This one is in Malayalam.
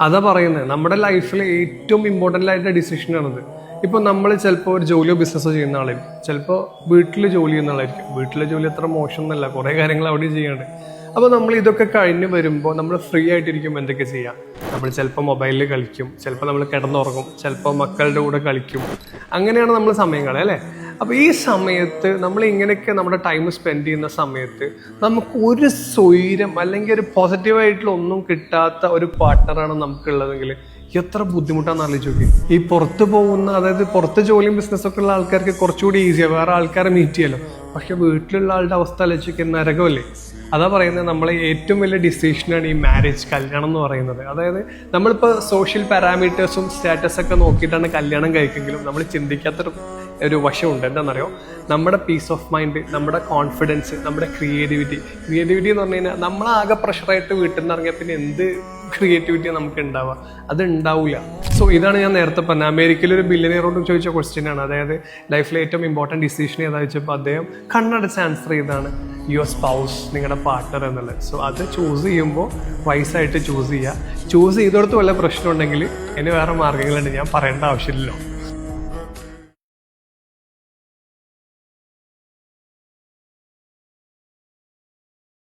അതാ പറയുന്നത്, നമ്മുടെ ലൈഫിൽ ഏറ്റവും ഇമ്പോർട്ടൻ്റ് ആയിട്ടുള്ള ഡിസിഷനാണത്. ഇപ്പോൾ നമ്മൾ ചിലപ്പോൾ ഒരു ജോലിയോ ബിസിനസ്സോ ചെയ്യുന്ന ആളായിരിക്കും, ചിലപ്പോൾ വീട്ടിൽ ജോലി ചെയ്യുന്ന ആളായിരിക്കും. വീട്ടിലെ ജോലി അത്ര മോശമൊന്നുമല്ല, കുറേ കാര്യങ്ങൾ അവിടെ ചെയ്യാണ്ട്. അപ്പോൾ നമ്മൾ ഇതൊക്കെ കഴിഞ്ഞ് വരുമ്പോൾ നമ്മൾ ഫ്രീ ആയിട്ടിരിക്കുമ്പോൾ എന്തൊക്കെ ചെയ്യാം? നമ്മൾ ചിലപ്പോൾ മൊബൈലിൽ കളിക്കും, ചിലപ്പോൾ നമ്മൾ കിടന്നുറങ്ങും, ചിലപ്പോൾ മക്കളുടെ കൂടെ കളിക്കും. അങ്ങനെയാണ് നമ്മൾ സമയം കളയുക അല്ലേ? അപ്പോൾ ഈ സമയത്ത് നമ്മൾ ഇങ്ങനെയൊക്കെ നമ്മുടെ ടൈം സ്പെൻഡ് ചെയ്യുന്ന സമയത്ത് നമുക്ക് ഒരു സ്വൈരം അല്ലെങ്കിൽ ഒരു പോസിറ്റീവായിട്ടുള്ള ഒന്നും കിട്ടാത്ത ഒരു പാർട്ട്ണറാണ് നമുക്കുള്ളതെങ്കിൽ എത്ര ബുദ്ധിമുട്ടാണെന്ന് ആലോചിച്ച് നോക്കി. ഈ പുറത്ത് പോകുന്ന, അതായത് പുറത്ത് ജോലിയും ബിസിനസ്സൊക്കെ ഉള്ള ആൾക്കാർക്ക് കുറച്ചുകൂടി ഈസിയാണ്, വേറെ ആൾക്കാരെ മീറ്റ് ചെയ്യാലോ. പക്ഷെ വീട്ടിലുള്ള ആളുടെ അവസ്ഥ ആലോചിക്കുക, നരകമല്ലേ? അതാ പറയുന്നത്, നമ്മളെ ഏറ്റവും വലിയ ഡിസിഷനാണ് ഈ മാരേജ്, കല്യാണം എന്ന് പറയുന്നത്. അതായത് നമ്മളിപ്പോൾ സോഷ്യൽ പാരാമീറ്റേഴ്സും സ്റ്റാറ്റസൊക്കെ നോക്കിയിട്ടാണ് കല്യാണം കഴിക്കെങ്കിലും നമ്മൾ ചിന്തിക്കാത്തൊരു വശമുണ്ട്. എന്താണെന്നറിയോ? നമ്മുടെ പീസ് ഓഫ് മൈൻഡ്, നമ്മുടെ കോൺഫിഡൻസ്, നമ്മുടെ ക്രിയേറ്റിവിറ്റി എന്ന് പറഞ്ഞു കഴിഞ്ഞാൽ നമ്മളാകെ പ്രഷറായിട്ട് വീട്ടിൽ നിന്ന് ഇറങ്ങിയാൽ പിന്നെ എന്ത് ക്രിയേറ്റിവിറ്റി നമുക്ക് ഉണ്ടാവുക? അത് ഉണ്ടാവില്ല. സോ ഇതാണ് ഞാൻ നേരത്തെ പറഞ്ഞത്, അമേരിക്കയിലൊരു ബില്യണിയറോട് ചോദിച്ച ക്വസ്റ്റ്യനാണ്. അതായത് ലൈഫിലെ ഏറ്റവും ഇമ്പോർട്ടൻറ്റ് ഡിസിഷൻ ഏതാ ചോദിച്ചപ്പോൾ അദ്ദേഹം കണ്ണടച്ച് ആൻസർ ചെയ്താണ് യുവർ സ്പൗസ്, നിങ്ങളുടെ പാർട്ട്ണർ എന്നുള്ളത്. സോ അത് ചൂസ് ചെയ്യുമ്പോൾ വൈസായിട്ട് ചൂസ് ചെയ്യുക. ചൂസ് ചെയ്തെടുത്ത് വല്ല പ്രശ്നം ഉണ്ടെങ്കിൽ ഇനി വേറെ മാർഗ്ഗങ്ങളുണ്ട്, ഞാൻ പറയേണ്ട ആവശ്യമില്ലല്ലോ.